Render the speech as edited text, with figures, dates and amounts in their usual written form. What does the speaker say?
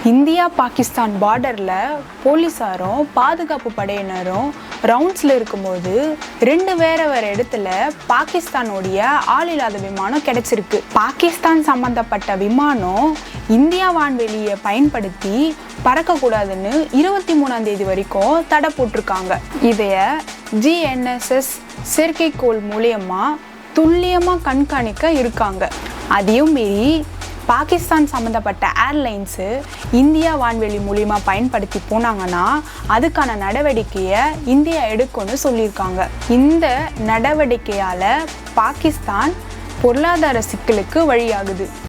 India Pakistan பார்டரில் போலீஸாரும் பாதுகாப்பு படையினரும் ரவுண்ட்ஸில் இருக்கும்போது வேறு இடத்துல பாகிஸ்தானுடைய ஆள் இல்லாத விமானம் கிடைச்சிருக்கு. பாகிஸ்தான் சம்மந்தப்பட்ட விமானம் இந்தியா வான்வெளியை பயன்படுத்தி பறக்கக்கூடாதுன்னு 23ஆம் தேதி வரைக்கும் தடை போட்டிருக்காங்க. இதைய GNSS செயற்கைக்கோள் மூலியமாக துல்லியமாக கண்காணிக்க இருக்காங்க. அதையும் மீறி பாகிஸ்தான் சம்மந்தப்பட்ட ஏர்லைன்ஸு இந்தியா வான்வெளி மூலியமாக பயன்படுத்தி போனாங்கன்னா அதுக்கான நடவடிக்கையை இந்தியா எடுக்கும்னு சொல்லியிருக்காங்க. இந்த நடவடிக்கையால் பாகிஸ்தான் பொருளாதார சிக்கலுக்கு வழியாகுது.